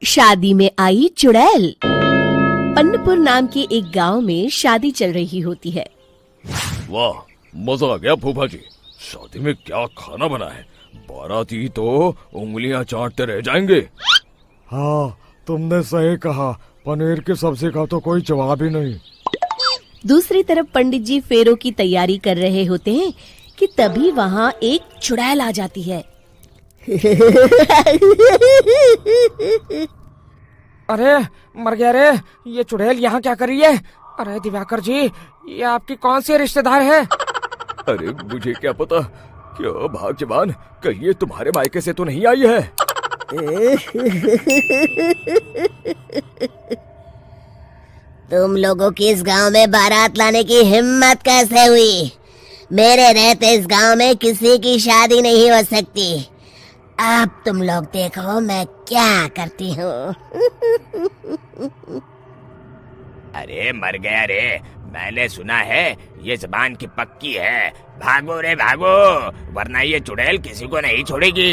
शादी में आई चुड़ैल। पन्नपुर नाम के एक गांव में शादी चल रही होती है। वाह, मजा आ गया फूफा जी। शादी में क्या खाना बना है, बाराती तो उंगलियां चाटते रह जाएंगे। हाँ, तुमने सही कहा, पनीर की सब्जी का तो कोई जवाब ही नहीं। दूसरी तरफ पंडित जी फेरों की तैयारी कर रहे होते हैं कि तभी वहाँ एक चुड़ैल आ जाती है। अरे मर गया रे, ये चुड़ैल यहाँ क्या कर रही है? अरे दिवाकर जी, ये आपकी कौन सी रिश्तेदार है? अरे मुझे क्या पता, क्यों भाग्यवान, कहीं ये तुम्हारे मायके से तो नहीं आई है? तुम लोगों की इस गांव में बारात लाने की हिम्मत कैसे हुई? मेरे रहते इस गांव में किसी की शादी नहीं हो सकती। अब तुम लोग देखो मैं क्या करती हूँ। अरे मर गया रे, मैंने सुना है ये जबान की पक्की है। भागो रे भागो, वरना ये चुड़ैल किसी को नहीं छोड़ेगी।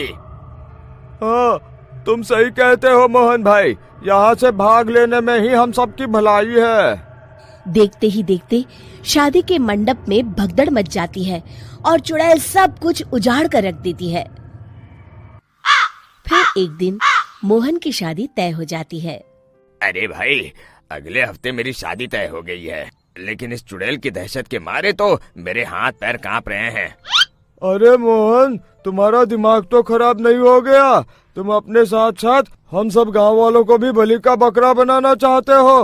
हाँ, तुम सही कहते हो मोहन भाई, यहाँ से भाग लेने में ही हम सबकी भलाई है। देखते ही देखते शादी के मंडप में भगदड़ मच जाती है और चुड़ैल सब कुछ उजाड़ कर रख देती है। फिर एक दिन मोहन की शादी तय हो जाती है। अरे भाई, अगले हफ्ते मेरी शादी तय हो गई है, लेकिन इस चुड़ैल की दहशत के मारे तो मेरे हाथ पैर कांप रहे हैं। अरे मोहन, तुम्हारा दिमाग तो खराब नहीं हो गया? तुम अपने साथ साथ हम सब गांव वालों को भी बलि का बकरा बनाना चाहते हो?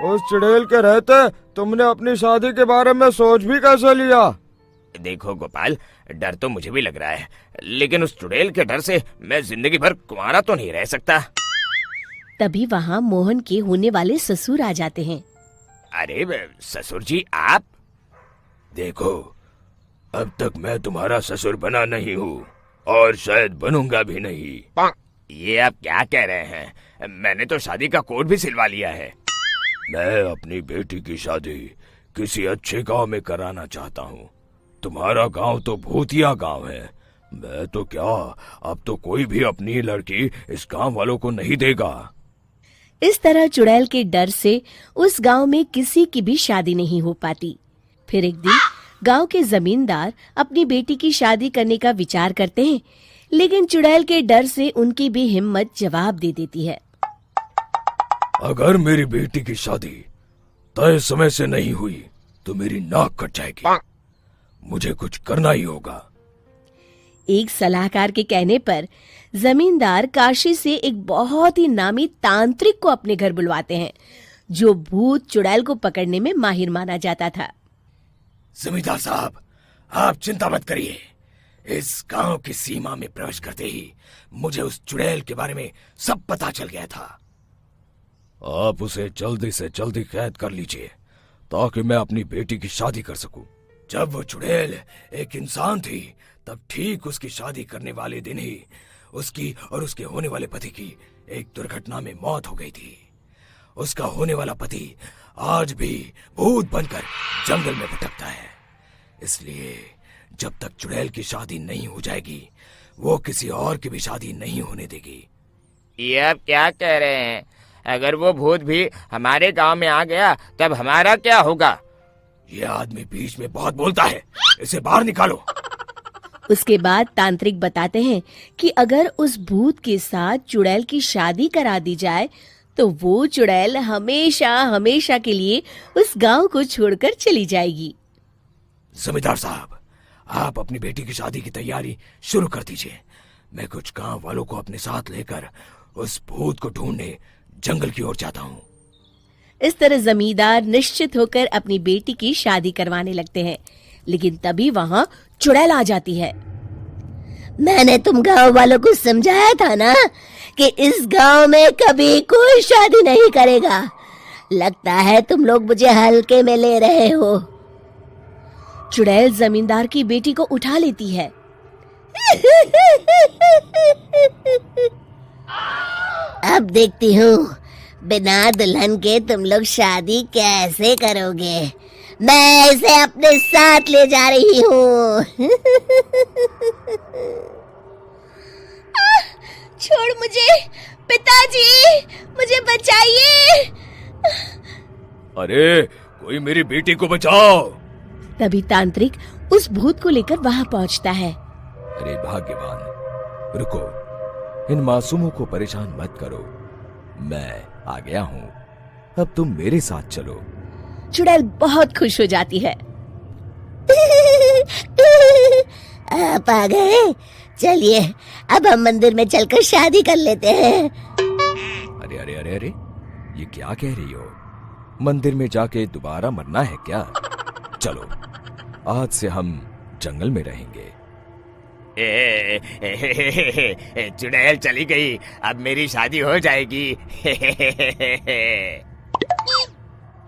उस चुड़ैल के रहते तुमने अपनी शादी के बारे में सोच भी कैसे लिया? देखो गोपाल, डर तो मुझे भी लग रहा है, लेकिन उस चुड़ैल के डर से मैं जिंदगी भर कुंवारा तो नहीं रह सकता। तभी वहाँ मोहन के होने वाले ससुर आ जाते हैं। अरे ससुर जी, आप? देखो, अब तक मैं तुम्हारा ससुर बना नहीं हूँ और शायद बनूंगा भी नहीं। ये आप क्या कह रहे हैं? मैंने तो शादी का कोड भी सिलवा लिया है। मैं अपनी बेटी की शादी किसी अच्छे गांव में कराना चाहता हूँ। तुम्हारा गांव तो भूतिया गांव है। मैं तो क्या, अब तो कोई भी अपनी लड़की इस गांव वालों को नहीं देगा। इस तरह चुड़ैल के डर से उस गांव में किसी की भी शादी नहीं हो पाती। फिर एक दिन गांव के जमींदार अपनी बेटी की शादी करने का विचार करते हैं, लेकिन चुड़ैल के डर से उनकी भी हिम्मत जवाब दे देती है। अगर मेरी बेटी की शादी तय समय से नहीं हुई तो मेरी नाक कट जाएगी। मुझे कुछ करना ही होगा। एक सलाहकार के कहने पर जमींदार काशी से एक बहुत ही नामी तांत्रिक को अपने घर बुलवाते हैं, जो भूत चुड़ैल को पकड़ने में माहिर माना जाता था। जमींदार साहब, आप चिंता मत करिए। इस गांव की सीमा में प्रवेश करते ही मुझे उस चुड़ैल के बारे में सब पता चल गया था। आप उसे जल्दी से जल्दी कैद कर लीजिए ताकि मैं अपनी बेटी की शादी कर सकूं। जब वो चुड़ैल एक इंसान थी, तब ठीक उसकी शादी करने वाले दिन ही उसकी और उसके होने वाले पति की एक दुर्घटना में मौत हो गई थी। उसका होने वाला पति आज भी भूत बनकर जंगल में भटकता है। इसलिए जब तक चुड़ैल की शादी नहीं हो जाएगी, वो किसी और की भी शादी नहीं होने देगी। ये आप क्या कह रहे हैं? अगर वो भूत भी हमारे गांव में आ गया तब हमारा क्या होगा? ये आदमी बीच में बहुत बोलता है, इसे बाहर निकालो। उसके बाद तांत्रिक बताते हैं कि अगर उस भूत के साथ चुड़ैल की शादी करा दी जाए तो वो चुड़ैल हमेशा हमेशा के लिए उस गांव को छोड़कर चली जाएगी। जमींदार साहब, आप अपनी बेटी की शादी की तैयारी शुरू कर दीजिए। मैं कुछ गांव वालों को अपने साथ लेकर उस भूत को ढूंढने जंगल की ओर जाता हूँ। इस तरह जमींदार निश्चित होकर अपनी बेटी की शादी करवाने लगते हैं, लेकिन तभी वहाँ चुड़ैल आ जाती है। मैंने तुम गांव वालों को समझाया था ना कि इस गांव में कभी कोई शादी नहीं करेगा। लगता है तुम लोग मुझे हल्के में ले रहे हो। चुड़ैल जमींदार की बेटी को उठा लेती है। अब देखती हूँ बिना दुल्हन के तुम लोग शादी कैसे करोगे। मैं इसे अपने साथ ले जा रही हूँ। छोड़ मुझे, पिताजी, मुझे बचाइए। अरे कोई मेरी बेटी को बचाओ। तभी तांत्रिक उस भूत को लेकर वहां पहुंचता है। अरे भाग्यवान, रुको, इन मासूमों को परेशान मत करो, मैं आ गया हूँ, अब तुम मेरे साथ चलो। चुड़ैल बहुत खुश हो जाती है। आप आ गए, चलिए अब हम मंदिर में चलकर शादी कर लेते हैं। अरे अरे अरे अरे, ये क्या कह रही हो? मंदिर में जाके दोबारा मरना है क्या? चलो, आज से हम जंगल में रहेंगे। चुड़ैल चली गई, अब मेरी शादी हो जाएगी।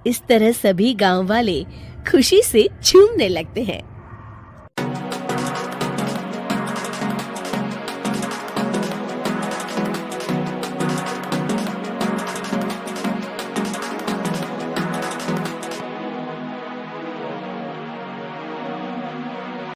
इस तरह सभी गांव वाले खुशी से झूमने लगते हैं।